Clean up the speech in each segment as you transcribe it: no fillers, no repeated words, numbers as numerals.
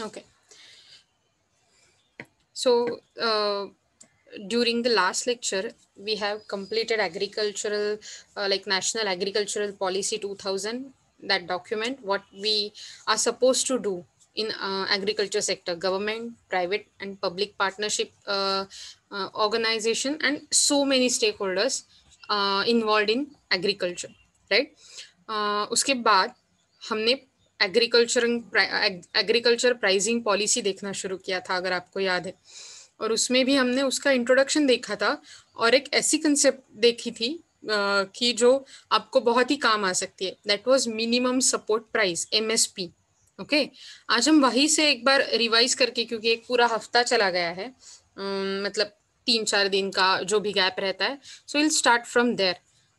Okay. So, during the last lecture, we have completed agricultural, like National Agricultural Policy 2000, that document, what we are supposed to do in agriculture sector, government, private and public partnership organization, and so many stakeholders involved in agriculture, right? उसके बाद हमने agriculture pricing policy देखना शुरू किया था, अगर आपको याद है। और उसमें भी हमने उसका इंट्रोडक्शन देखा था और एक ऐसी कंसेप्ट देखी थी कि जो आपको बहुत ही काम आ सकती है, that was minimum support price, MSP. Okay, आज हम वहीं से एक बार रिवाइज करके, क्योंकि एक पूरा हफ्ता चला गया है, मतलब 3-4 दिन का जो भी गॅप रहता है, so will start from there.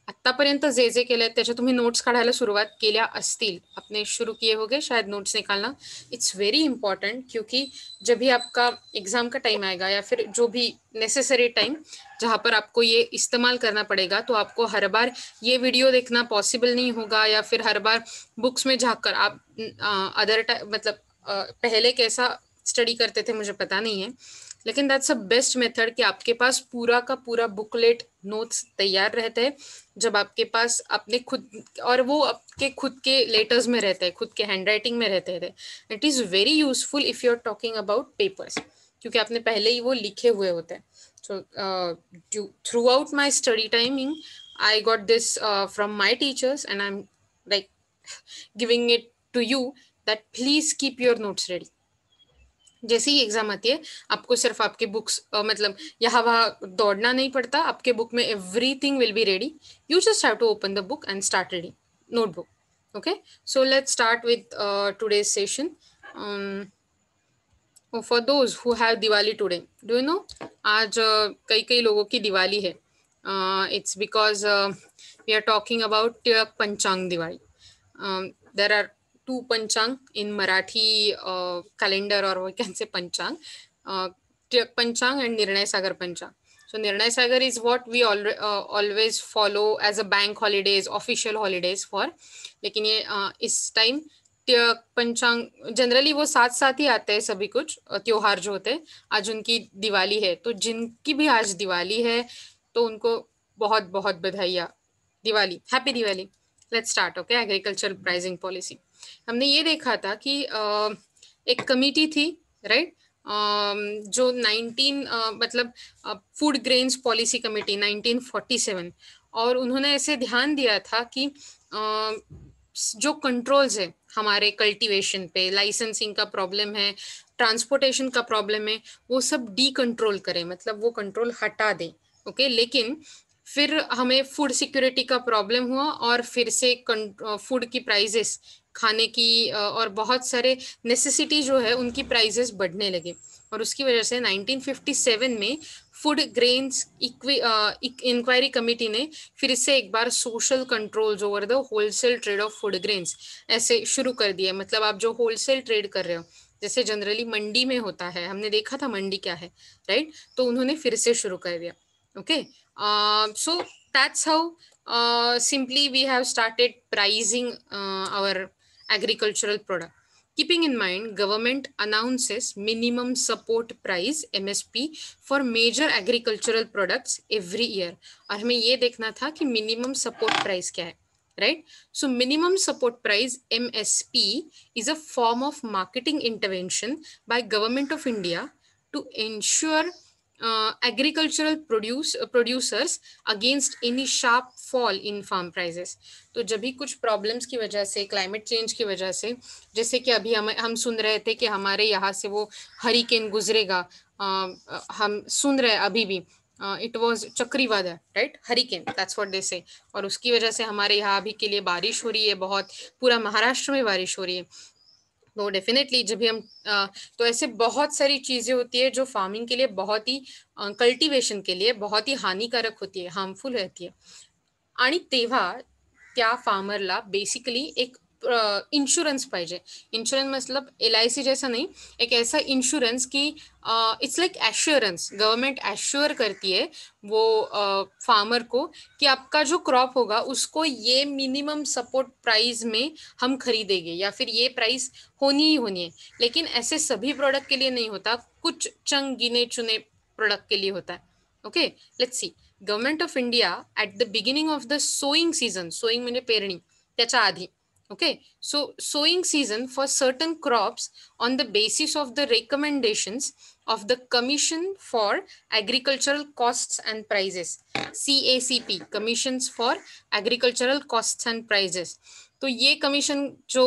आतापर्यंत जे जे केलंय त्याच्या तुम्ही नोट्स काढायला सुरुवात केल्या असतील, आपने शुरू किए होगे शायद नोट्स निकालना। इट्स वेरी इंपॉर्टेंट, क्योंकि जब भी आपका एग्जाम का टाइम आएगा या फिर जो भी नेसेसरी टाइम जहाँ पर आपको ये इस्तेमाल करना पड़ेगा, तो आपको हर बार ये वीडियो देखना पॉसिबल नहीं होगा, या फिर हर बार बुक्स में झाँककर आप अदर मतलब पहले कैसा स्टडी करते थे मुझे पता नहीं है, लेकिन दैट्स अ बेस्ट मेथड कि आपके पास पूरा का पूरा बुकलेट नोट्स तैयार रहते हैं, जब आपके पास अपने खुद, और वो आपके खुद के लेटर्स में रहते हैं, खुद के हैंड राइटिंग में रहते थे। It is very useful if you are talking about papers, क्योंकि आपने पहले ही वो लिखे हुए होते हैं। So throughout my study timing I got this from my teachers, and I am like giving it to you, that please keep your notes ready. जैसे ही एग्जाम आती है, आपको सिर्फ आपके बुक्स मतलब यहाँ वहाँ दौड़ना नहीं पड़ता, आपके बुक में everything will be ready. You just have to open the book and start reading notebook. Okay, so let's start with today's session. For those who have Diwali today, do you know, आज कई कई लोगों की दिवाली है। It's because we are talking about panchang Diwali. there are two panchang in Marathi calendar, or we can say panchang, Tiyak panchang and Nirnay Sagar panchang. So Nirnay Sagar is what we always follow as a bank holidays, official holidays for, लेकिन ये इस time तियक पंचांग generally वो साथ साथ ही आते हैं, सभी कुछ त्योहार जो होते हैं। आज उनकी दिवाली है, तो जिनकी भी आज दिवाली है तो उनको बहुत बहुत बधाइयाँ। Diwali, happy Diwali. Let's start. Okay, agriculture pricing policy. हमने ये देखा था कि एक कमिटी थी, राइट, जो 19 मतलब फूड ग्रेन्स पॉलिसी कमेटी 1947, और उन्होंने ऐसे ध्यान दिया था कि जो कंट्रोल्स है हमारे कल्टीवेशन पे, लाइसेंसिंग का प्रॉब्लम है, ट्रांसपोर्टेशन का प्रॉब्लम है, वो सब डी कंट्रोल करें, मतलब वो कंट्रोल हटा दें। ओके, लेकिन फिर हमें फूड सिक्योरिटी का प्रॉब्लम हुआ, और फिर से फूड की प्राइजेस, खाने की और बहुत सारे नेसेसिटी जो है उनकी प्राइजेस बढ़ने लगे, और उसकी वजह से 1957 में फूड ग्रेन्स इंक्वायरी कमेटी ने फिर से एक बार social controls over the wholesale trade of food grains ऐसे शुरू कर दिए। मतलब आप जो होलसेल ट्रेड कर रहे हो, जैसे जनरली मंडी में होता है, हमने देखा था मंडी क्या है, राइट, तो उन्होंने फिर से शुरू कर दिया। Okay, so that's how simply we have started pricing our agricultural product. Keeping in mind, government announces minimum support price MSP for major agricultural products every year. और हमें ये देखना था कि minimum support price क्या है, right? So minimum support price MSP is a form of marketing intervention by Government of India to ensure agricultural producers against any sharp fall in farm prices. तो जब भी कुछ प्रॉब्लम्स की वजह से, climate change की वजह से, जैसे कि अभी हम सुन रहे थे कि हमारे यहाँ से वो हरिकेन गुजरेगा, हम सुन रहे अभी भी, इट वॉज चक्रवादळ, right, hurricane, that's what they say, और उसकी वजह से हमारे यहाँ अभी के लिए बारिश हो रही है, बहुत पूरा महाराष्ट्र में बारिश हो रही है। तो डेफिनेटली जब भी हम तो ऐसे बहुत सारी चीजें होती है जो फार्मिंग के लिए बहुत ही, कल्टीवेशन के लिए बहुत ही हानिकारक होती है, हार्मफुल रहती है, आणि तेव्हा त्या फार्मरला बेसिकली एक इंश्योरेंस पाहिजे. इन्शुरन्स मतलब LIC जैसा नहीं, एक ऐसा इंश्योरेंस की it's like assurance. Government assure करती है वो फार्मर को कि आपका जो क्रॉप होगा उसको ये मिनिमम सपोर्ट प्राइस में हम खरीदेंगे या फिर ये प्राइस होनी ही होनी है. लेकिन ऐसे सभी प्रोडक्ट के लिए नहीं होता, कुछ चंग गिने चुने प्रोडक्ट के लिए होता है. Okay, let's see. Government of India at the beginning of the sowing season, sowing म्हणजे पेरणी, त्याच्या आधी. Okay, so sowing season for certain crops on the basis of the recommendations of the Commission for Agricultural Costs and Prices, CACP, Commissions for Agricultural Costs and Prices. तो ये commission जो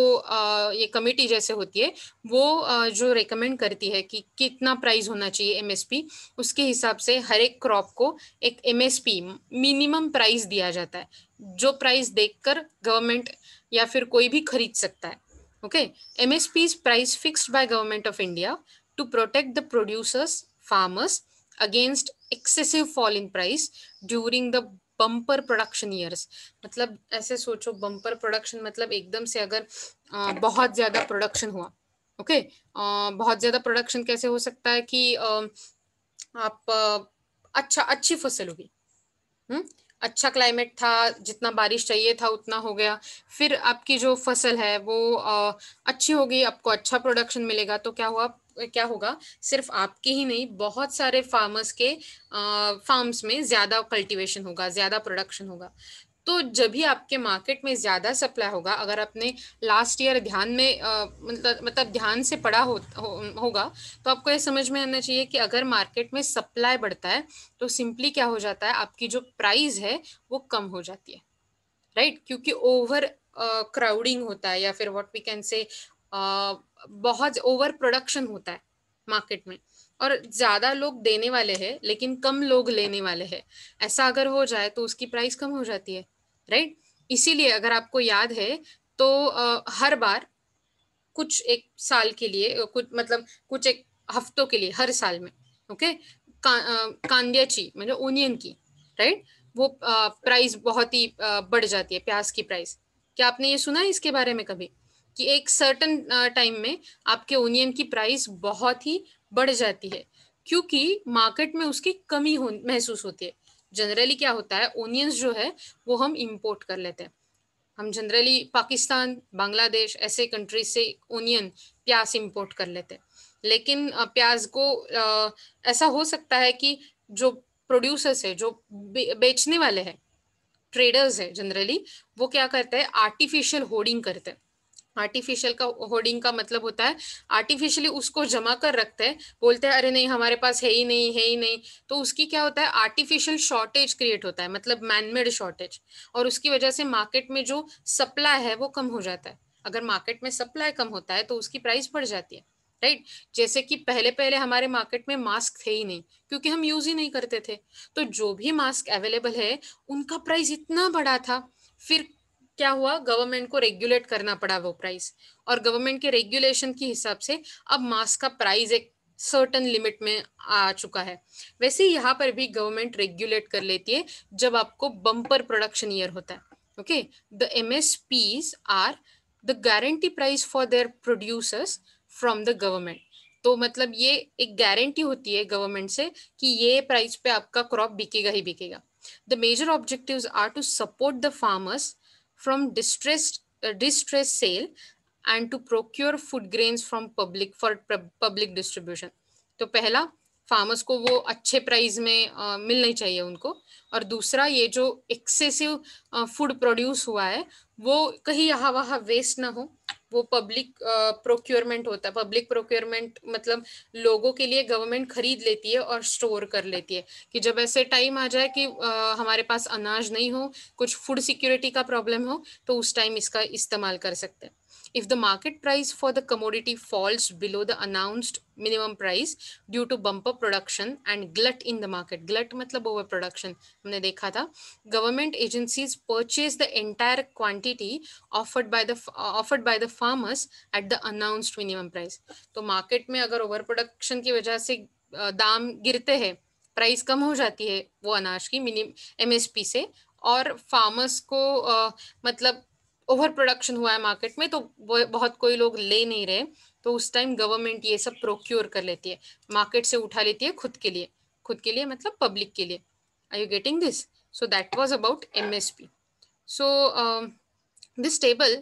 ये committee जैसे होती है वो जो रेकमेंड करती है कि कितना प्राइस होना चाहिए MSP, उसके हिसाब से हर एक क्रॉप को एक MSP मिनिमम प्राइस दिया जाता है, जो प्राइस देखकर गवर्नमेंट या फिर कोई भी खरीद सकता है. Okay, MSP is price fixed by government of India to protect the producers farmers against excessive fall in price during the bumper production years. मतलब ऐसे सोचो, बम्पर प्रोडक्शन मतलब एकदम से अगर बहुत ज्यादा प्रोडक्शन हुआ. ओके, बहुत ज्यादा प्रोडक्शन कैसे हो सकता है कि आप अच्छी फसल होगी. अच्छा क्लाइमेट था, जितना बारिश चाहिए था उतना हो गया, फिर आपकी जो फसल है वो अच्छी होगी, आपको अच्छा प्रोडक्शन मिलेगा. तो क्या होगा, सिर्फ आपके ही नहीं, बहुत सारे फार्मर्स के फार्म्स में ज्यादा कल्टीवेशन होगा, ज्यादा प्रोडक्शन होगा. तो जब भी आपके मार्केट में ज्यादा सप्लाई होगा, अगर आपने लास्ट ईयर ध्यान में मतलब ध्यान से पढ़ा होगा, तो आपको ये समझ में आना चाहिए कि अगर मार्केट में सप्लाई बढ़ता है तो सिंपली क्या हो जाता है, आपकी जो प्राइस है वो कम हो जाती है. राइट, क्योंकि ओवर क्राउडिंग होता है या फिर व्हाट वी कैन से बहुत ओवर प्रोडक्शन होता है मार्केट में, और ज्यादा लोग देने वाले हैं लेकिन कम लोग लेने वाले हैं. ऐसा अगर हो जाए तो उसकी प्राइस कम हो जाती है. राइट, इसीलिए अगर आपको याद है तो हर बार कुछ एक साल के लिए, कुछ एक हफ्तों के लिए हर साल में, ओके, कांद्याची म्हणजे ओनियन की, राइट, वो प्राइस बहुत ही बढ़ जाती है, प्याज की प्राइस. क्या आपने ये सुना है इसके बारे में कभी कि एक सर्टन टाइम में आपके ओनियन की प्राइस बहुत ही बढ़ जाती है क्योंकि मार्केट में उसकी कमी महसूस होती है. जनरली क्या होता है, ओनियंस जो है वो हम इंपोर्ट कर लेते हैं. हम जनरली पाकिस्तान, बांग्लादेश ऐसे कंट्रीज से ओनियन, प्याज इंपोर्ट कर लेते हैं. लेकिन प्याज को ऐसा हो सकता है कि जो प्रोड्यूसर्स है, जो बेचने वाले हैं, ट्रेडर्स है जनरली, वो क्या करते हैं, आर्टिफिशियल होर्डिंग करते हैं. आर्टिफिशियल का होर्डिंग का मतलब होता है आर्टिफिशियली उसको जमा कर रखते हैं, बोलते हैं अरे नहीं हमारे पास है ही नहीं, है ही नहीं. तो उसकी क्या होता है, आर्टिफिशियल शॉर्टेज क्रिएट होता है, मतलब मैनमेड शॉर्टेज, और उसकी वजह से मार्केट में जो सप्लाई है वो कम हो जाता है. अगर मार्केट में सप्लाई कम होता है तो उसकी प्राइस बढ़ जाती है. राइट, जैसे कि पहले पहले हमारे मार्केट में मास्क थे ही नहीं क्योंकि हम यूज ही नहीं करते थे, तो जो भी मास्क अवेलेबल है उनका प्राइस इतना बड़ा था. फिर क्या हुआ, गवर्नमेंट को रेगुलेट करना पड़ा वो प्राइस, और गवर्नमेंट के रेगुलेशन के हिसाब से अब मास्क का प्राइस एक सर्टन लिमिट में आ चुका है. वैसे ही यहाँ पर भी गवर्नमेंट रेगुलेट कर लेती है जब आपको बम्पर प्रोडक्शन ईयर होता है. Okay, the MSPs are the guarantee price for their producers from the government. तो मतलब ये एक गारंटी होती है गवर्नमेंट से कि ये प्राइस पे आपका क्रॉप बिकेगा ही बिकेगा. The major objectives are to support the farmers from distress sale and to procure food grains from public distribution. तो पहला, फार्मर्स को वो अच्छे प्राइस में मिलनी चाहिए उनको, और दूसरा ये जो एक्सेसिव फूड प्रोड्यूस हुआ है वो कहीं यहाँ वहाँ वेस्ट ना हो, वो पब्लिक प्रोक्योरमेंट होता है. पब्लिक प्रोक्योरमेंट मतलब लोगों के लिए गवर्नमेंट खरीद लेती है और स्टोर कर लेती है कि जब ऐसे टाइम आ जाए कि हमारे पास अनाज नहीं हो, कुछ फूड सिक्योरिटी का प्रॉब्लम हो, तो उस टाइम इसका इस्तेमाल कर सकते हैं. If the market price for the commodity falls below the announced minimum price due to bumper production and glut in the market, glut मतलब overproduction, हमने देखा था, government agencies purchase the entire quantity offered by the farmers at the announced minimum price. तो market में अगर over production की वजह से दाम गिरते हैं, प्राइस कम हो जाती है वो अनाज की मिनिमम MSP से, और फार्मर्स को मतलब ओवर प्रोडक्शन हुआ है मार्केट में, तो बहुत कोई लोग ले नहीं रहे, तो उस टाइम गवर्नमेंट ये सब प्रोक्योर कर लेती है, मार्केट से उठा लेती है खुद के लिए मतलब पब्लिक के लिए. Are you getting this? So that was about MSP. So this table,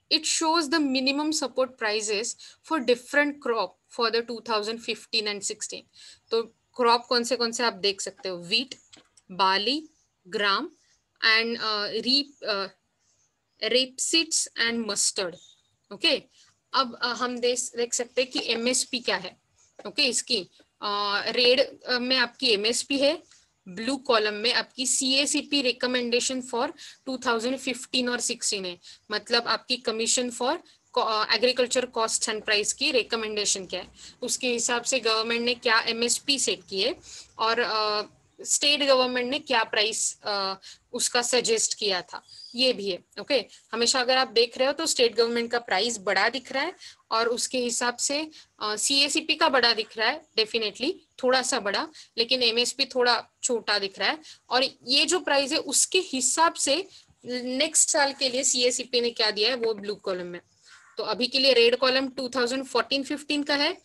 it shows the minimum support prices for different crop for the 2015 and 16. तो crop कौन से आप देख सकते हो, wheat, barley, gram and rapeseeds and mustard. Okay, अब हम देख सकते हैं कि एमएसपी क्या है. ओके, इसकी रेड में आपकी एमएसपी है, ब्लू कॉलम में आपकी सीएसीपी रिकमेंडेशन फॉर 2015 और 16 है, मतलब आपकी commission for agriculture cost and price की रिकमेंडेशन क्या है, उसके हिसाब से गवर्नमेंट ने क्या एमएसपी सेट की है और स्टेट गवर्नमेंट ने क्या प्राइस उसका सजेस्ट किया था, ये भी है. ओके, हमेशा अगर आप देख रहे हो तो स्टेट गवर्नमेंट का प्राइस बड़ा दिख रहा है और उसके हिसाब से सीएसीपी का बड़ा दिख रहा है, डेफिनेटली थोड़ा सा बड़ा, लेकिन एमएसपी थोड़ा छोटा दिख रहा है. और ये जो प्राइस है उसके हिसाब से नेक्स्ट साल के लिए सीएसीपी ने क्या दिया है वो ब्लू कॉलम में. तो अभी के लिए रेड कॉलम 2014-15 का है,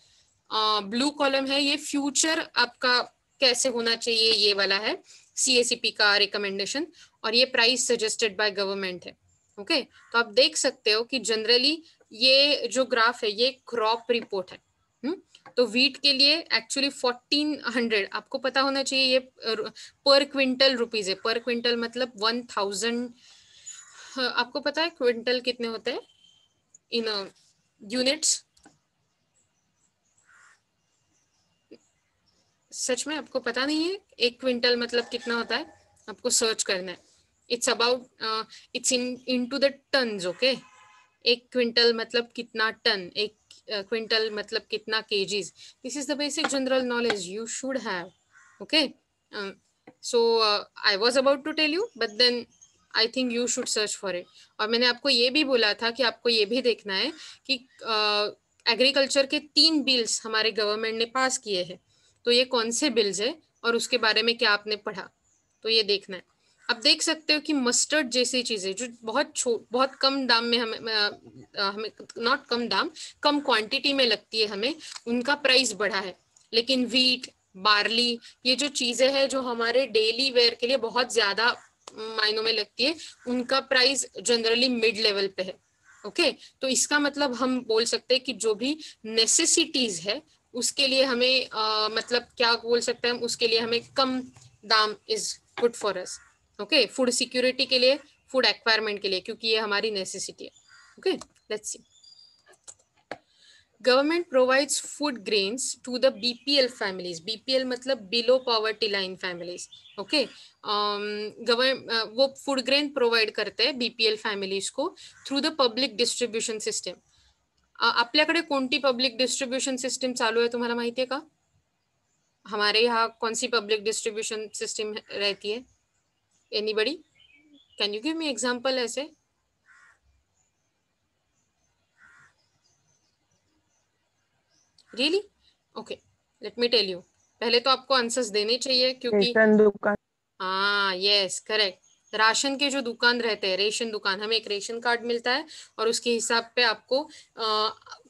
ब्लू कॉलम है ये फ्यूचर आपका कैसे होना चाहिए ये वाला है, सीएसीपी का रिकमेंडेशन, और ये प्राइस सजेस्टेड बाय गवर्नमेंट है. ओके, तो आप देख सकते हो कि जनरली ये जो ग्राफ है ये क्रॉप रिपोर्ट है. तो वीट के लिए एक्चुअली 1400 आपको पता होना चाहिए, ये पर क्विंटल रुपीज है, पर क्विंटल मतलब 1000. आपको पता है क्विंटल कितने होते हैं इन यूनिट्स? सच में आपको पता नहीं है एक क्विंटल मतलब कितना होता है? आपको सर्च करना है. It's about it's into the tons. Okay, एक क्विंटल मतलब कितना टन, एक क्विंटल मतलब कितना kgs. This is the basic general knowledge you should have. Okay, so I was about to tell you but then I think you should search for it. और मैंने आपको ये भी बोला था कि आपको ये भी देखना है कि एग्रीकल्चर के 3 बिल्स हमारे गवर्नमेंट ने पास किए हैं, तो ये कौन से बिल्स है और उसके बारे में क्या आपने पढ़ा, तो ये देखना है. आप देख सकते हो कि मस्टर्ड जैसी चीजें जो बहुत कम दाम में हमें नॉट कम दाम, कम क्वांटिटी में लगती है हमें, उनका प्राइस बढ़ा है. लेकिन वीट, बार्ली, ये जो चीजें हैं जो हमारे डेली वेयर के लिए बहुत ज्यादा मायनों में लगती है, उनका प्राइस जनरली मिड लेवल पे है. ओके, तो इसका मतलब हम बोल सकते हैं कि जो भी नेसेसिटीज है उसके लिए हमें मतलब क्या बोल सकते हैं हम, उसके लिए हमें कम दाम is good for us. Okay, food security के लिए, फूड एक्वायरमेंट के लिए, क्योंकि ये हमारी नेसेसिटी है. Okay, let's see. Government provides food grains to the BPL families. BPL मतलब below poverty line families. Okay, government वो फूड ग्रेन प्रोवाइड करते हैं बीपीएल फॅमिलीज को through the public distribution system. आपल्याकडे कोणती पब्लिक डिस्ट्रीब्यूशन सिस्टम चालू है तुम्हाला माहिती है का? हमारे यहाँ कौन सी पब्लिक डिस्ट्रीब्यूशन सिस्टम रहती है? Anybody can you give me example ऐसे? Really? Okay, let me tell you. पहले तो आपको आंसर्स देने चाहिए क्योंकि रेशन दुकान. हाँ, यस करेक्ट. राशन के जो दुकान रहते हैं, रेशन दुकान, हमें एक रेशन कार्ड मिलता है और उसके हिसाब पे आपको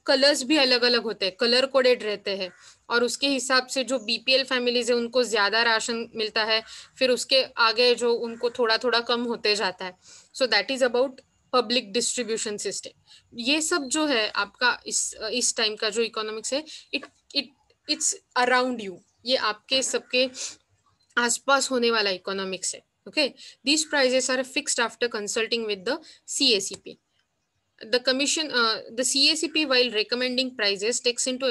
कलर्स भी अलग अलग होते हैं, कलर कोडेड रहते हैं, और उसके हिसाब से जो बीपीएल फैमिलीज है उनको ज्यादा राशन मिलता है, फिर उसके आगे जो उनको थोड़ा थोड़ा कम होते जाता है. So that is about public distribution system. ये सब जो है आपका इस टाइम का जो इकोनॉमिक्स है, it it it's around you, ये आपके सबके आसपास होने वाला इकोनॉमिक्स है. Okay, these prices are fixed after consulting with the CACP. The commission, the CACP, while recommending prices, takes into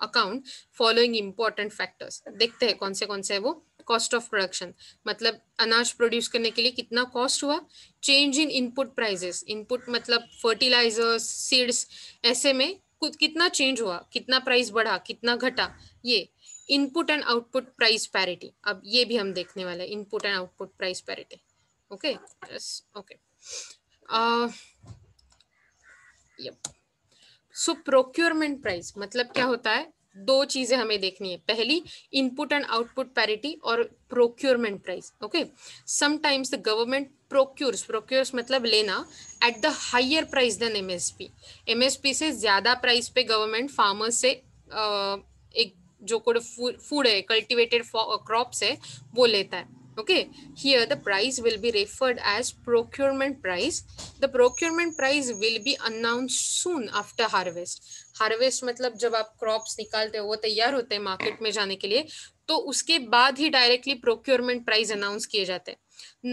account following important factors. देखते हैं कौन से है वो. कॉस्ट ऑफ प्रोडक्शन मतलब अनाज प्रोड्यूस करने के लिए कितना कॉस्ट हुआ. Change in input prices, input मतलब फर्टिलाइजर्स, सीड्स, ऐसे में कितना चेंज हुआ, कितना प्राइस बढ़ा, कितना घटा, ये. Input and output price parity, अब ये भी हम देखने वाले हैं, input and output price parity. Okay, yes, okay. So procurement price मतलब क्या होता है? दो चीजें हमें देखनी है, पहली इनपुट एंड आउटपुट पैरिटी और procurement price. Okay, sometimes the government procures मतलब लेना at the higher price than MSP. MSP से ज्यादा प्राइस पे गवर्नमेंट फार्मर्स से एक जो कोई फूड है, कल्टिवेटेड क्रॉप्स है, वो लेता है। Okay, here the price will be referred as procurement price. The procurement price will be announced soon after harvest. Harvest मतलब जब आप क्रॉप्स निकालते हो, वो तैयार होते हैं मार्केट में जाने के लिए, तो उसके बाद ही डायरेक्टली प्रोक्योरमेंट प्राइस अनाउंस किए जाते हैं।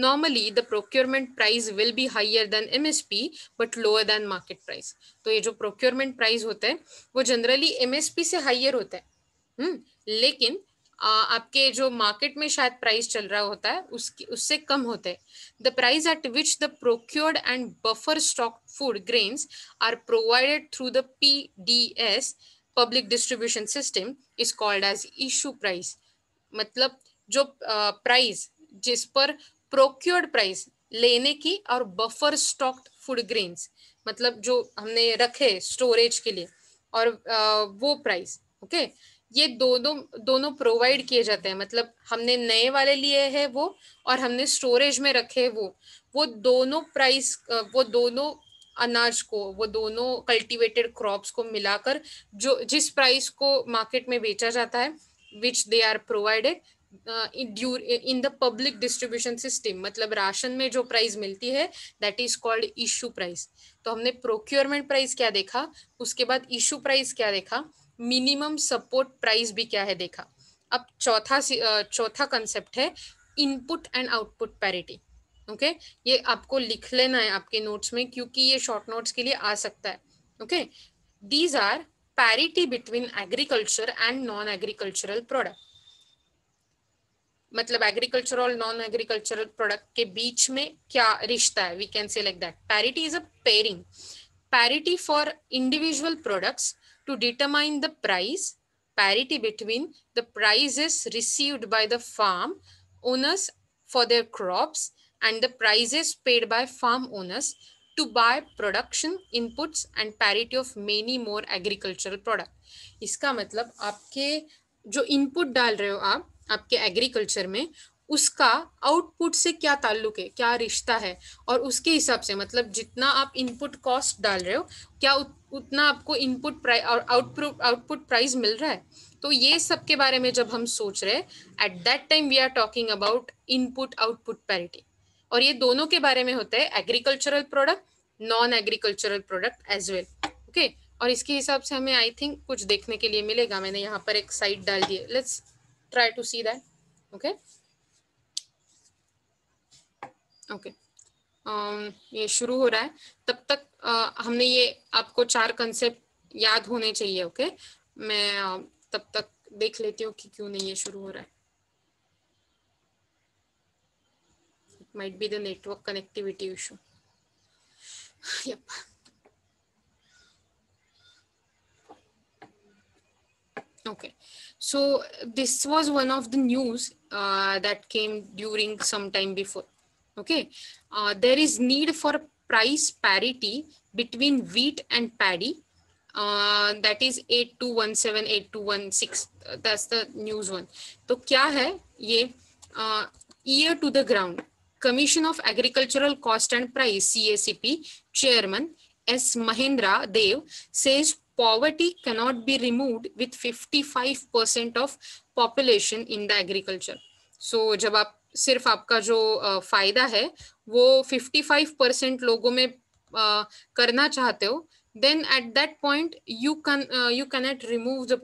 Normally the procurement price will be higher than MSP but lower than market price. तो ये जो प्रोक्योरमेंट प्राइस होते हैं वो जनरली एमएसपी से हायर होते हैं, लेकिन आपके जो मार्केट में शायद प्राइस चल रहा होता है उससे कम होते हैं। The price at which the procured and buffer stock food grains are provided through the PDS public distribution system is called as issue price. मतलब जो प्राइस जिस पर प्रोक्योर्ड प्राइस लेने की और बफर स्टॉक्ड फूड ग्रेन्स मतलब जो हमने रखे स्टोरेज के लिए और वो प्राइस, ओके, ये दोनों प्रोवाइड किए जाते हैं। मतलब हमने नए वाले लिए हैं वो और हमने स्टोरेज में रखे वो दोनों प्राइस, वो दोनों अनाज को, वो दोनों कल्टीवेटेड क्रॉप्स को मिलाकर जो जिस प्राइस को मार्केट में बेचा जाता है which they are provided in the public distribution system, मतलब राशन में जो प्राइस मिलती है that is called issue price. तो हमने प्रोक्योरमेंट प्राइस क्या देखा, उसके बाद इशू प्राइस क्या देखा, मिनिमम सपोर्ट प्राइस भी क्या है देखा। अब चौथा कंसेप्ट है input and output parity. Okay, ये आपको लिख लेना है आपके नोट्स में क्योंकि ये शॉर्ट नोट्स के लिए आ सकता है। Okay, these are parity between agriculture and non agricultural product. मतलब एग्रीकल्चर और नॉन एग्रीकल्चरल प्रोडक्ट के बीच में क्या रिश्ता है, we can say like that. Parity is a pairing, parity for individual products to determine the price, parity between the prices received by the farm owners for their crops and the prices paid by farm owners to buy production inputs and parity of many more agricultural product। इसका मतलब आपके जो input डाल रहे हो आप आपके agriculture में, उसका आउटपुट से क्या ताल्लुक है, क्या रिश्ता है, और उसके हिसाब से मतलब जितना आप इनपुट कॉस्ट डाल रहे हो क्या उतना आपको इनपुट प्राइस और आउटपुट प्राइस मिल रहा है। तो ये सब के बारे में जब हम सोच रहे हैं at that time we are talking about input output parity. और ये दोनों के बारे में होता है agricultural product, non agricultural product as well. Okay, और इसके हिसाब से हमें आई थिंक कुछ देखने के लिए मिलेगा। मैंने यहाँ पर एक साइट डाल दी है, let's try to see that. Okay okay, ये शुरू हो रहा है, तब तक हमने ये आपको 4 कंसेप्ट याद होने चाहिए। ओके, मैं तब तक देख लेती हूँ कि क्यों नहीं ये शुरू हो रहा है। It might be the network connectivity issue. Yup, okay, so this was one of the news that came during some time before. Okay, there is need for price parity between wheat and paddy, that is 8217 8216, that's the news one. तो क्या है ये, ear to the ground, Commission of Agricultural Cost and Price CACP chairman S Mahendra Dev says poverty cannot be removed with 55% of population in the agriculture. So जब आप सिर्फ आपका जो फायदा है वो 55% लोगों में करना चाहते हो, then at that point you cannot remove the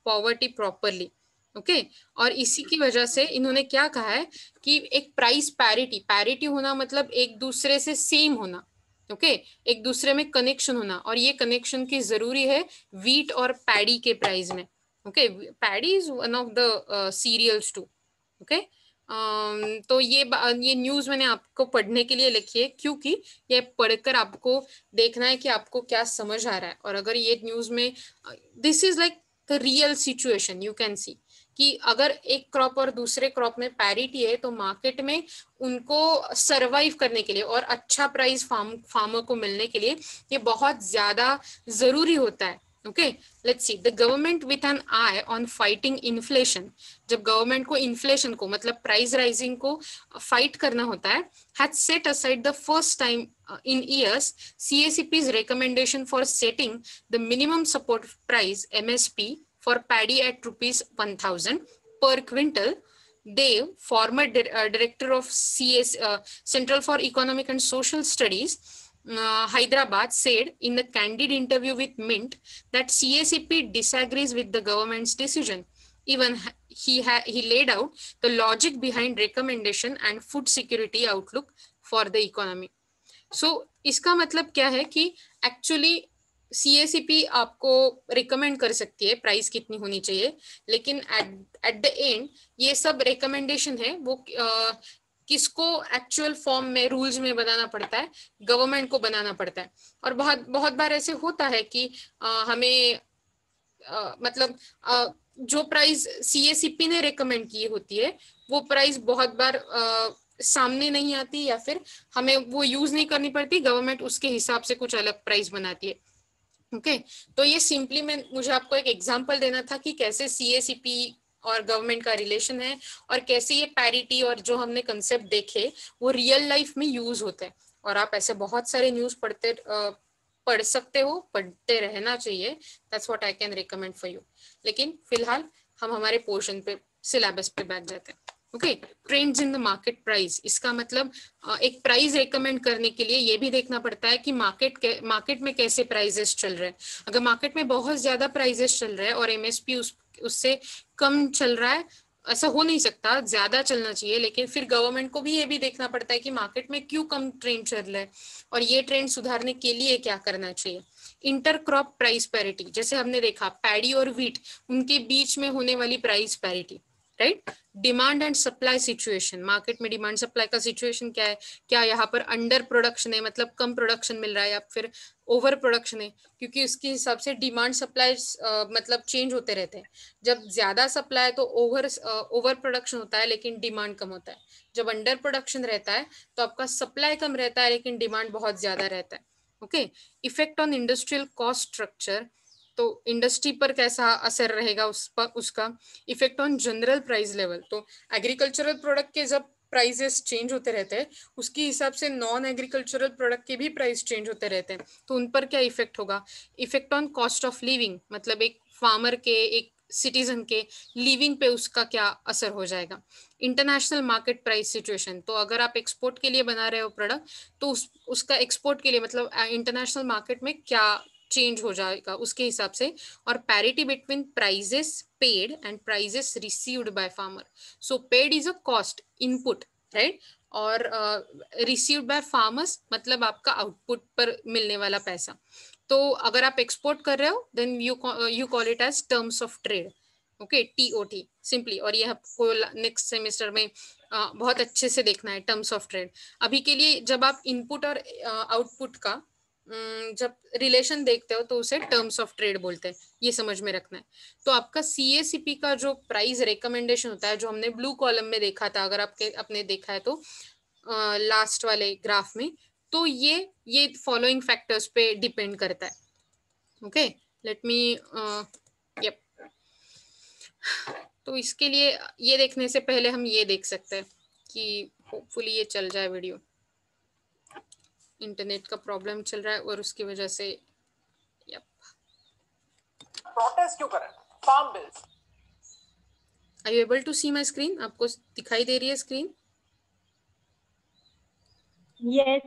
poverty properly. Okay, और इसी की वजह से इन्होंने क्या कहा है कि एक प्राइस पैरिटी होना मतलब एक दूसरे से सेम होना। ओके, एक दूसरे में कनेक्शन होना, और ये कनेक्शन की जरूरी है वीट और पैडी के प्राइस में। Okay, paddy is one of the cereals too. Okay, तो ये न्यूज मैंने आपको पढ़ने के लिए लिखी है क्योंकि ये पढ़कर आपको देखना है कि आपको क्या समझ आ रहा है। और अगर ये न्यूज में this is like the real situation, you can see कि अगर एक क्रॉप और दूसरे क्रॉप में पैरिटी है तो मार्केट में उनको सरवाइव करने के लिए और अच्छा प्राइस फार्मर को मिलने के लिए ये बहुत ज्यादा जरूरी होता है okay, let's C, the government with an I on fighting inflation, जब गवर्नमेंट को इन्फ्लेशन को मतलब प्राइस राइजिंग को फाइट करना होता है, had set aside the first time in years CACP's recommendation for setting the minimum support price MSP for paddy at rupees 1000 per quintal. Dev, former director of Central for Economic and Social Studies, Hyderabad, said in a candid interview with Mint that CACP disagrees with the government's decision. Even he laid out the logic behind recommendation and food security outlook for the economy. इसका मतलब क्या है कि actually CACP आपको recommend कर सकती है price कितनी होनी चाहिए, लेकिन एट द एंड ये सब रिकमेंडेशन है वो किसको एक्चुअल फॉर्म में रूल्स में बनाना पड़ता है, गवर्नमेंट को बनाना पड़ता है. और बहुत बहुत बार ऐसे होता है कि हमें मतलब जो प्राइस CACP ने रिकमेंड की होती है वो प्राइस बहुत बार सामने नहीं आती या फिर हमें वो यूज नहीं करनी पड़ती, गवर्नमेंट उसके हिसाब से कुछ अलग प्राइस बनाती है. ओके, तो ये सिंपली मुझे आपको एक एग्जांपल देना था कि कैसे CACP और गवर्नमेंट का रिलेशन है और कैसे ये पैरिटी और जो हमने कंसेप्ट देखे वो रियल लाइफ में यूज होते हैं. और आप ऐसे बहुत सारे न्यूज पढ़ सकते हो, पढ़ते रहना चाहिए. That's what I can recommend for you. लेकिन फिलहाल हम हमारे पोर्शन पे सिलेबस पे बैठ जाते हैं. Okay, trends in the market price, इसका मतलब एक प्राइस रेकमेंड करने के लिए ये भी देखना पड़ता है कि मार्केट में कैसे प्राइसेस चल रहे हैं. अगर मार्केट में बहुत ज्यादा प्राइसेस चल रहे हैं और MSP उससे कम चल रहा है, ऐसा हो नहीं सकता, ज्यादा चलना चाहिए. लेकिन फिर गवर्नमेंट को भी ये भी देखना पड़ता है कि मार्केट में क्यों कम ट्रेंड चल रहा है और ये ट्रेंड सुधारने के लिए क्या करना चाहिए. इंटरक्रॉप प्राइस पैरिटी, जैसे हमने देखा पैडी और व्हीट, उनके बीच में होने वाली price parity, right. Demand and supply situation, market में डिमांड सप्लाई का सिचुएशन क्या है, क्या यहाँ पर अंडर प्रोडक्शन है मतलब कम प्रोडक्शन मिल रहा है या फिर ओवर प्रोडक्शन है, क्योंकि उसके हिसाब से डिमांड सप्लाई मतलब चेंज होते रहते हैं. जब ज्यादा सप्लाई तो ओवर प्रोडक्शन होता है लेकिन डिमांड कम होता है. जब अंडर प्रोडक्शन रहता है तो आपका सप्लाई कम रहता है लेकिन डिमांड बहुत ज्यादा रहता है. Okay, effect on industrial cost structure, तो इंडस्ट्री पर कैसा असर रहेगा उसका. Effect on general price level, तो एग्रीकल्चरल प्रोडक्ट के जब प्राइसेस चेंज होते रहते हैं उसके हिसाब से नॉन एग्रीकल्चरल प्रोडक्ट के भी प्राइस चेंज होते रहते हैं, तो उन पर क्या इफेक्ट होगा. Effect on cost of living, मतलब एक फार्मर के, एक सिटीजन के लिविंग पे उसका क्या असर हो जाएगा. इंटरनेशनल मार्केट प्राइस सिचुएशन, तो अगर आप एक्सपोर्ट के लिए बना रहे हो प्रोडक्ट तो उसका एक्सपोर्ट के लिए मतलब इंटरनेशनल मार्केट में क्या चेंज हो जाएगा उसके हिसाब से. और parity between prices paid and prices received by farmer. So paid is a cost input, right, और रिसीव्ड बाय फार्मर्स मतलब आपका आउटपुट पर मिलने वाला पैसा. तो अगर आप एक्सपोर्ट कर रहे हो then you call it as terms of trade. Okay, TOT simply. और ये आपको नेक्स्ट सेमेस्टर में बहुत अच्छे से देखना है टर्म्स ऑफ ट्रेड. अभी के लिए जब आप इनपुट और आउटपुट का जब रिलेशन देखते हो तो उसे टर्म्स ऑफ ट्रेड बोलते हैं, ये समझ में रखना है. तो आपका CACP का जो प्राइस रिकमेंडेशन होता है जो हमने ब्लू कॉलम में देखा था, अगर आपने देखा है तो लास्ट वाले ग्राफ में, तो ये फॉलोइंग फैक्टर्स पे डिपेंड करता है. Okay, let me yup. तो इसके लिए ये देखने से पहले हम ये देख सकते हैं कि होपफुली ये चल जाए वीडियो. इंटरनेट का प्रॉब्लम चल रहा है और उसकी वजह से प्रोटेस्ट क्यों कर रहे हैं. Farm bills. Are you able to see my screen? आपको दिखाई दे रही है स्क्रीन? Yes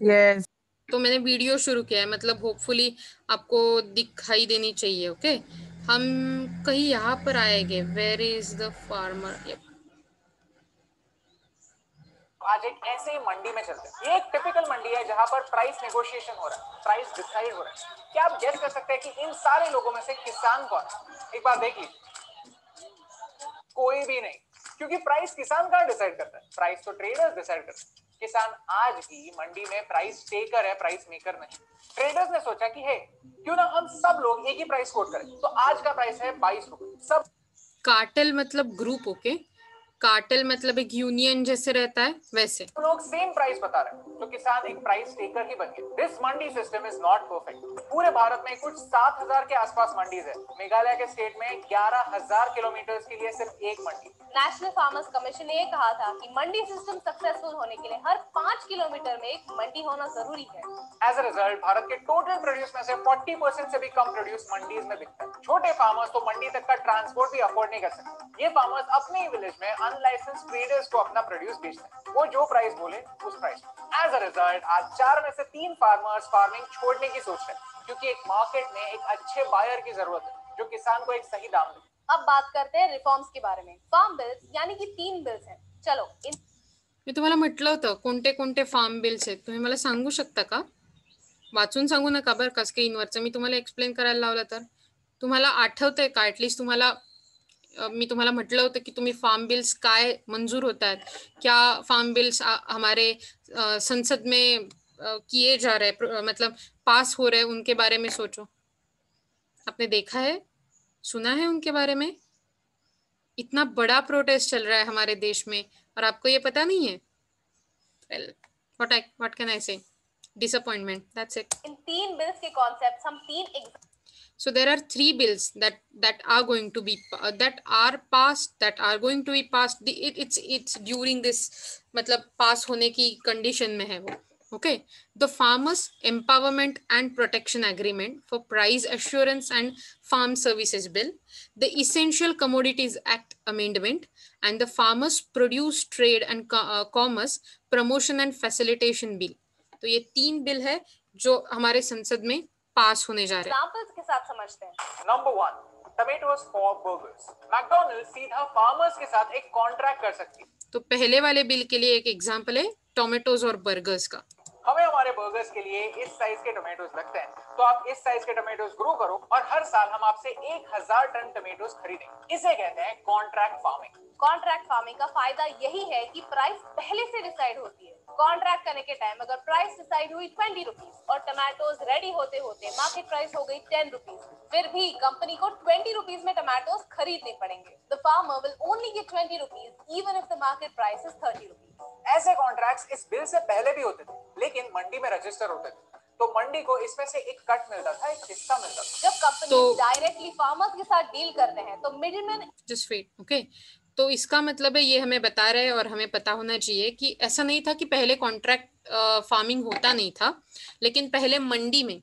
yes. तो मैंने वीडियो शुरू किया है, मतलब होपफुली आपको दिखाई देनी चाहिए. ओके, हम कहीं यहाँ पर आएंगे. Where is the farmer. आज एक ऐसे मंडी में चलते हैं. ये एक टिपिकल मंडी है जहां पर प्राइस नेगोशिएशन हो रहा है, प्राइस डिसाइड हो रहा है. क्या आप गेस कर सकते हैं कि इन सारे लोगों में से किसान कौन है? एक बार देख लीजिए, कोई भी नहीं, क्योंकि प्राइस किसान कहाँ डिसाइड करता है, प्राइस तो ट्रेडर्स डिसाइड करते हैं. किसान आज भी मंडी में प्राइस टेकर है, प्राइस मेकर नहीं. ट्रेडर्स ने सोचा कि हे क्यों ना हम सब लोग एक ही प्राइस कोट करें, तो आज का प्राइस है 22 रुपए. सब कार्टेल मतलब ग्रुप. ओके, कार्टेल मतलब एक यूनियन जैसे रहता है वैसे। तो लोग सेम प्राइस बता रहे हैं, तो किसान एक प्राइस टेकर ही बन गया। This Mandi system is not perfect. पूरे भारत में कुछ 7,000 के आसपास मंडीज है। मेघालय के स्टेट में 11,000 किलोमीटर के लिए सिर्फ एक मंडी। नेशनल फार्मर्स कमीशन ने यह कहा था कि मंडी सिस्टम सक्सेसफुल होने के लिए हर 5 किलोमीटर में एक मंडी होना जरूरी है। एज अ रिजल्ट भारत के टोटल प्रोड्यूस में से 40% से भी कम प्रोड्यूस मंडीज में बिकता है। छोटे फार्मर्स तो मंडी तक का ट्रांसपोर्ट भी अफोर्ड नहीं कर सकते। ये फार्मर्स अपने ही विलेज में अनलाइसेंस ट्रेडर्स को अपना प्रोड्यूस बेचते हैं, वो जो प्राइस बोले उस प्राइस। एज अ रिजल्ट आज 4 में से 3 फार्मर्स फार्मिंग छोड़ने की सोच रहे हैं, क्योंकि एक मार्केट में एक अच्छे बायर की जरूरत है जो किसान को एक सही दाम दे। अब बात करते हैं रिफॉर्म्स के बारे में। फार्म बिल्स यानी कि 3 बिल्स हैं। चलो मी तुम्हाला म्हटलं होतं कोणते कोणते फार्म बिल्स आहेत, तुम्ही मला सांगू शकता का? वाचून सांगू नका बरं का स्क्रीनवरचं, मी तुम्हाला एक्सप्लेन करायला लावलं तर तुम्हाला आठवतंय का? ॲटलिस्ट तुम्हाला मी तुम्हाला म्हटलं होतं की तुम्ही फार्म बिल्स काय मंजूर होता है, क्या फार्म बिल्स हमारे संसद में किए जा रहे, मतलब पास हो रहे, उनके बारे में सोचो। आपने देखा है, सुना है उनके बारे में? इतना बड़ा प्रोटेस्ट चल रहा है हमारे देश में और आपको ये पता नहीं है? Well, what can I say? Disappointment. That's it. In 3 bills के कॉन्सेप्ट्स हम 3 So there are 3 bills that are going to be that are passed, that are going to be passed. It's during this, मतलब पास होने की condition में है वो. Okay, the Farmers Empowerment and Protection Agreement for Price Assurance and Farm Services Bill, the Essential Commodities Act Amendment, and the Farmers Produce Trade and Commerce Promotion and Facilitation Bill. तो ये 3 bill है जो हमारे संसद में पास होने जा रहे हैं। एग्जांपल्स के साथ समझते हैं। Number 1, tomatoes for burgers. McDonald's सीधा फार्मर्स के साथ एक कॉन्ट्रैक्ट कर सकती है। तो पहले वाले बिल के लिए एक एग्जांपल है टोमेटोज और बर्गर्स का। हमें हमारे बर्गर्स के लिए इस साइज के टमेटोज लगते हैं, तो आप इस साइज के टमेटोज ग्रो करो और हर साल हम आपसे 1,000 टन टमेटोज खरीदेंगे। इसे कहते हैं कॉन्ट्रैक्ट फार्मिंग। कॉन्ट्रैक्ट फार्मिंग का फायदा यही है कि प्राइस पहले से डिसाइड होती है। कॉन्ट्रैक्ट करने के टाइम अगर प्राइस डिसाइड हुई 20 रुपीज और टमाटोज रेडी होते होते मार्केट प्राइस हो गई 10 रुपीज, फिर भी कंपनी को 20 रुपीज में टमाटोज खरीदने पड़ेंगे। The farmer will only get 20 rupees even if the market price is 30 rupees. ऐसे कॉन्ट्रैक्ट्स इस बिल से पहले भी होते थे, लेकिन मंडी में रजिस्टर होते थे, तो मंडी को इसमें से एक कट मिलता था, एक हिस्सा मिलता था। जब कंपनी डायरेक्टली फार्मर्स के साथ डील करते हैं तो मिडिलमैन जस्ट वेट। ओके, तो इसका मतलब है ये हमें बता रहे हैं और हमें पता होना चाहिए कि ऐसा नहीं था कि पहले कॉन्ट्रैक्ट फार्मिंग होता नहीं था, लेकिन पहले मंडी में,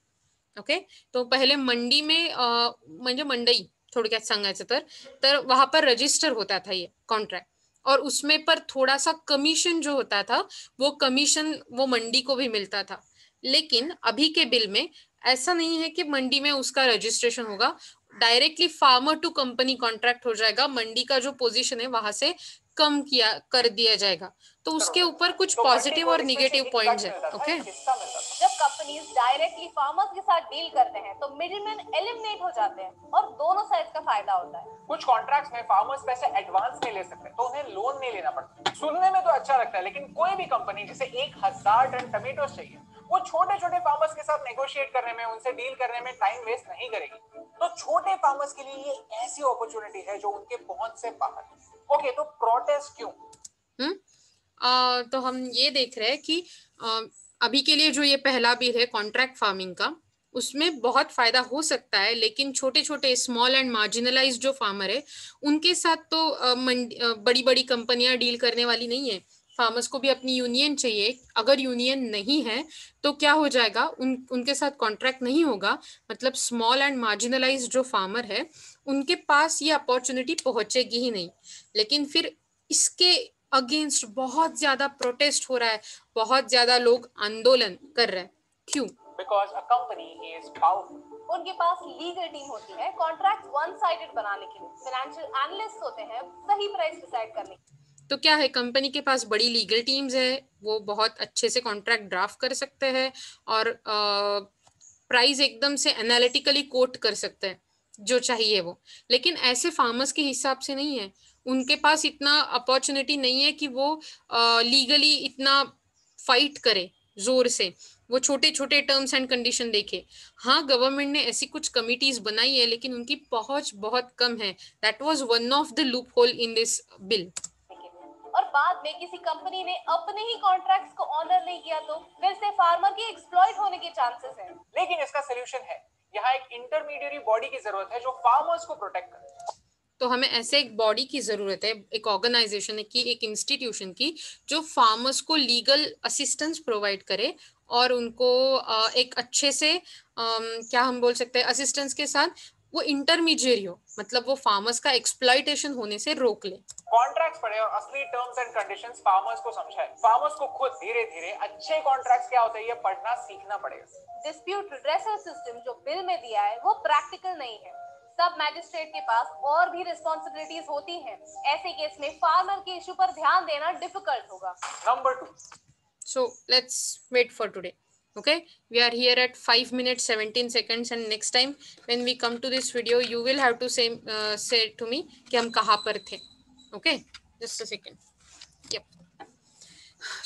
ओके, तो पहले मंडी में म्हणजे मंडई थोडक्यात सांगायचं तर वहां पर रजिस्टर होता था ये कॉन्ट्रैक्ट, और उसमें पर थोड़ा सा कमीशन जो होता था वो कमीशन वो मंडी को भी मिलता था। लेकिन अभी के बिल में ऐसा नहीं है कि मंडी में उसका रजिस्ट्रेशन होगा, directly farmer to company contract हो जाएगा। मंडी का जो पोजीशन है वहां से कम किया कर दिया जाएगा। तो उसके ऊपर कुछ पॉजिटिव और निगेटिव पॉइंट्स है। ओके, जब कंपनीज डायरेक्टली फार्मर्स के साथ डील करते हैं तो मिडिलमैन एलिमिनेट हो जाते हैं और दोनों साइड का फायदा होता है। कुछ कॉन्ट्रैक्ट्स में फार्मर्स पैसे एडवांस में ले सकते हैं, तो उन्हें लोन नहीं लेना पड़ता। सुनने में तो अच्छा लगता है, लेकिन कोई भी कंपनी जिसे 1,000 टन टमेटोज चाहिए, वो छोटे छोटे फार्मर्स के साथ नेगोशिएट करने में, उनसे डील करने में टाइम वेस्ट नहीं करेगी। तो छोटे फार्मर्स के लिए ये ऐसी अपॉर्चुनिटी है जो उनके पहुंच से बाहर है। ओके, तो प्रोटेस्ट क्यों? तो हम ये देख रहे हैं कि अभी के लिए जो ये पहला बिल है कॉन्ट्रैक्ट फार्मिंग का, उसमें बहुत फायदा हो सकता है, लेकिन छोटे छोटे स्मॉल एंड मार्जिनलाइज जो फार्मर है उनके साथ तो बड़ी बड़ी कंपनियां डील करने वाली नहीं है। फार्मर्स को भी अपनी यूनियन चाहिए। अगर यूनियन नहीं है तो क्या हो जाएगा, उनके साथ कॉन्ट्रैक्ट नहीं होगा, मतलब स्मॉल एंड मार्जिनलाइज जो फार्मर है उनके पास ये अपॉर्चुनिटी पहुंचेगी ही नहीं। लेकिन फिर इसके अगेंस्ट बहुत ज्यादा प्रोटेस्ट हो रहा है, बहुत ज्यादा लोग आंदोलन कर रहे हैं। क्यों? Because a company is powerful. उनके पास लीगल टीम होती है कॉन्ट्रैक्ट वन साइडेड बनाने के लिए, फाइनेंशियल एनालिस्ट होते हैं सही प्राइस डिसाइड करने के। तो क्या है, कंपनी के पास बड़ी लीगल टीम्स है, वो बहुत अच्छे से कॉन्ट्रैक्ट ड्राफ्ट कर सकते हैं और प्राइस एकदम से एनालिटिकली कोट कर सकते हैं जो चाहिए वो। लेकिन ऐसे फार्मर्स के हिसाब से नहीं है, उनके पास इतना अपॉर्चुनिटी नहीं है कि वो लीगली इतना फाइट करे जोर से, वो छोटे छोटे टर्म्स एंड कंडीशन देखे। हाँ, गवर्नमेंट ने ऐसी कुछ कमिटीज बनाई है, लेकिन उनकी पहुंच बहुत कम है। That was one of the loop hole in this bill. बाद में किसी कंपनी ने अपने ही कॉन्ट्रैक्ट्स को ऑनर नहीं किया तो फिर से फार्मर के एक्सप्लॉइट होने के चांसेस हैं। लेकिन इसका सोल्यूशन है, यहाँ एक इंटरमीडिएरी बॉडी की जरूरत है जो फार्मर्स को प्रोटेक्ट करे। तो हमें ऐसे एक बॉडी की जरूरत है, एक ऑर्गेनाइजेशन की, एक इंस्टीट्यूशन की, जो फार्मर्स को लीगल असिस्टेंस प्रोवाइड करे और उनको एक अच्छे से क्या हम बोल सकते हैं असिस्टेंस के साथ वो इंटरमीडिएरी हो, मतलब वो फार्मर्स का एक्सप्लॉइटेशन होने से रोक ले। कॉन्ट्रैक्ट्स पढ़े और असली टर्म्स एंड कंडीशंस फार्मर्स को समझाए। फार्मर्स को खुद धीरे धीरे अच्छे कॉन्ट्रैक्ट्स क्या होते हैं ये पढ़ना सीखना पड़ेगा। डिस्प्यूट रिड्रेसल सिस्टम जो बिल में दिया है वो प्रैक्टिकल नहीं है। सब मैजिस्ट्रेट के पास और भी रिस्पॉन्सिबिलिटीज होती हैं। ऐसे केस में फार्मर के इशू पर ध्यान देना डिफिकल्ट होगा। Number 2, so let's wait for today. Okay, we are here at 5 minutes 17 seconds and next time when we come to this video you will have to say to me कि हम कहाँ पर थे. Okay, just a second. Yep.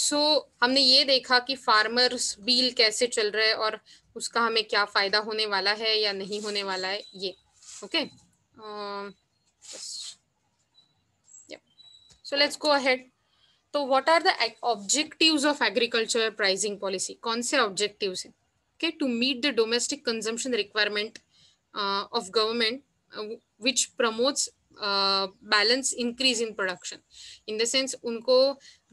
So हमने ये देखा कि farmers bill कैसे चल रहा है और उसका हमें क्या फायदा होने वाला है या नहीं होने वाला है ये. Okay. Yep. So let's go ahead. तो what are the objectives of agriculture pricing policy? कौन से ऑब्जेक्टिव्स हैं? Okay, to meet the domestic consumption requirement of government which promotes balance increase in production. In the sense उनको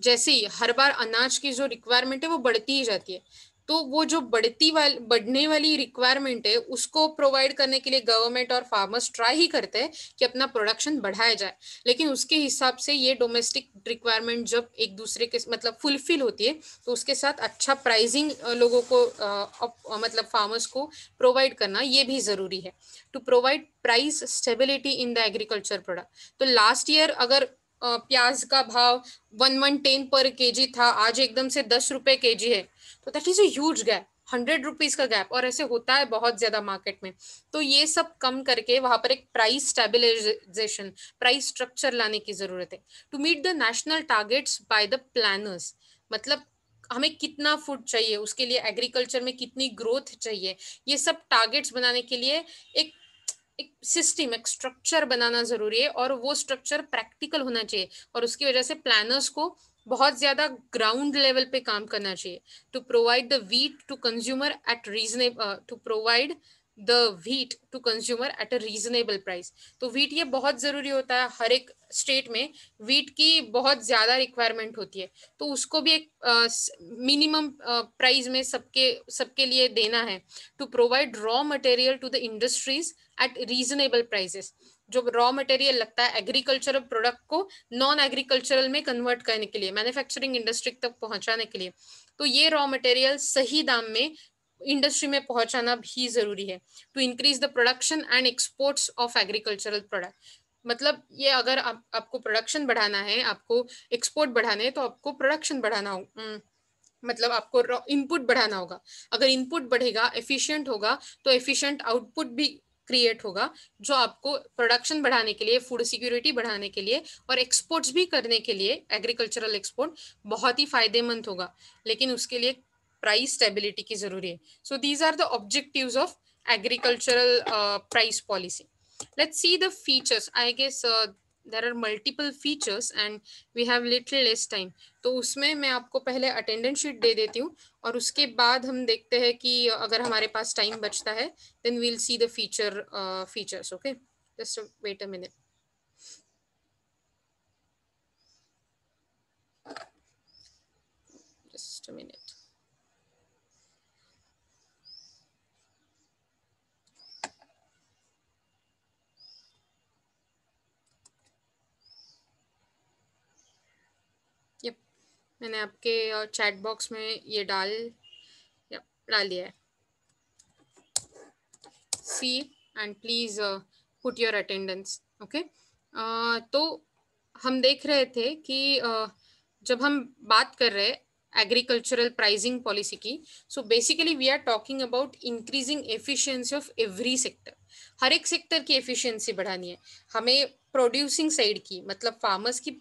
जैसे ही हर बार अनाज की जो requirement है वो बढ़ती ही जाती है, तो वो जो बढ़ने वाली रिक्वायरमेंट है उसको प्रोवाइड करने के लिए गवर्नमेंट और फार्मर्स ट्राई ही करते हैं कि अपना प्रोडक्शन बढ़ाया जाए, लेकिन उसके हिसाब से ये डोमेस्टिक रिक्वायरमेंट जब एक दूसरे के मतलब फुलफिल होती है तो उसके साथ अच्छा प्राइसिंग लोगों को मतलब फार्मर्स को प्रोवाइड करना ये भी जरूरी है to provide price stability in the agriculture product. तो लास्ट ईयर अगर प्याज का भाव 1110 पर केजी था, आज एकदम से 10 रुपए केजी है, तो that is a huge gap, 100 rupees का गैप, और ऐसे होता है बहुत ज्यादा मार्केट में। तो ये सब कम करके वहां पर एक प्राइस स्टेबिलाईजेशन, प्राइस स्ट्रक्चर लाने की जरूरत है to meet the national targets by the planners. मतलब हमें कितना फूड चाहिए, उसके लिए एग्रीकल्चर में कितनी ग्रोथ चाहिए, ये सब टारगेट्स बनाने के लिए एक सिस्टम, एक स्ट्रक्चर बनाना जरूरी है, और वो स्ट्रक्चर प्रैक्टिकल होना चाहिए और उसकी वजह से प्लानर्स को बहुत ज्यादा ग्राउंड लेवल पे काम करना चाहिए to provide the wheat to consumer at reasonable reasonable price. तो व्हीट ये बहुत जरूरी होता है, हर एक स्टेट में व्हीट की बहुत ज्यादा रिक्वायरमेंट होती है, तो उसको भी एक मिनिमम प्राइस में सबके लिए देना है to provide raw material to the industries at reasonable prices. जो रॉ मटेरियल लगता है एग्रीकल्चरल प्रोडक्ट को नॉन एग्रीकल्चरल में कन्वर्ट करने के लिए, मैन्युफैक्चरिंग इंडस्ट्री तक पहुंचाने के लिए, तो ये रॉ मटेरियल सही दाम में इंडस्ट्री में पहुंचाना भी जरूरी है to increase the production and exports of agricultural product. मतलब ये अगर आपको प्रोडक्शन बढ़ाना है, आपको एक्सपोर्ट बढ़ाने हैं, तो आपको प्रोडक्शन बढ़ाना हो, मतलब आपको इनपुट बढ़ाना होगा। अगर इनपुट बढ़ेगा, एफिशिएंट होगा, तो एफिशिएंट आउटपुट भी क्रिएट होगा, जो आपको प्रोडक्शन बढ़ाने के लिए, फूड सिक्योरिटी बढ़ाने के लिए और एक्सपोर्ट्स भी करने के लिए, एग्रीकल्चरल एक्सपोर्ट बहुत ही फायदेमंद होगा, लेकिन उसके लिए प्राइस स्टेबिलिटी की जरूरी है। So these are the objectives of agricultural price policy. Let's see the features. I guess there are multiple features and we have little less time. तो उसमें मैं आपको पहले अटेंडेंस शीट दे देती हूँ और उसके बाद हम देखते हैं कि अगर हमारे पास टाइम बचता है then we'll see the features. Okay, just wait a minute. Just a minute. मैंने आपके चैट बॉक्स में ये डाल दिया है. See and please put your attendance. Okay, तो हम देख रहे थे कि जब हम बात कर रहे हैं एग्रीकल्चरल प्राइसिंग पॉलिसी की, so basically we are talking about increasing efficiency of every sector. हर एक सेक्टर की एफिशिएंसी बढ़ानी है हमें. प्रोड्यूसिंग साइड की, मतलब फार्मर्स की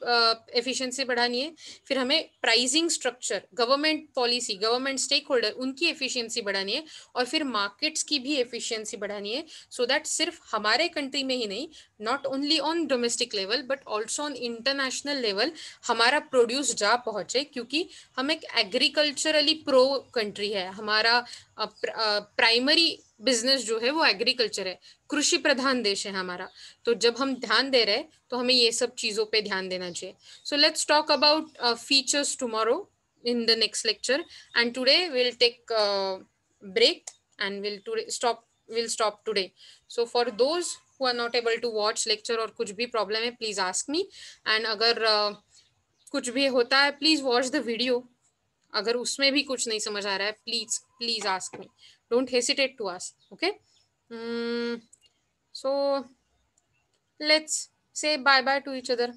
एफिशिएंसी बढ़ानी है, फिर हमें pricing structure, government policy, government stakeholder, उनकी एफिशिएंसी बढ़ानी है, और फिर मार्केट्स की भी एफिशिएंसी बढ़ानी है, सो दैट सिर्फ हमारे कंट्री में ही नहीं, not only on domestic level but also on international level हमारा प्रोड्यूस जा पहुंचे, क्योंकि हम एक एग्रीकल्चरली प्रो कंट्री है, हमारा प्राइमरी बिजनेस जो है वो एग्रीकल्चर है, कृषि प्रधान देश है हमारा। तो जब हम ध्यान दे रहे हैं तो हमें ये सब चीज़ों पे ध्यान देना चाहिए। So let's talk about features tomorrow in the next lecture, and today we'll take a break and we'll stop today. So for those who are not able to watch lecture और कुछ भी problem है, please ask me, and अगर कुछ भी होता है please watch the video. अगर उसमें भी कुछ नहीं समझ आ रहा है, please ask me, don't hesitate to ask, okay? So let's say bye bye to each other.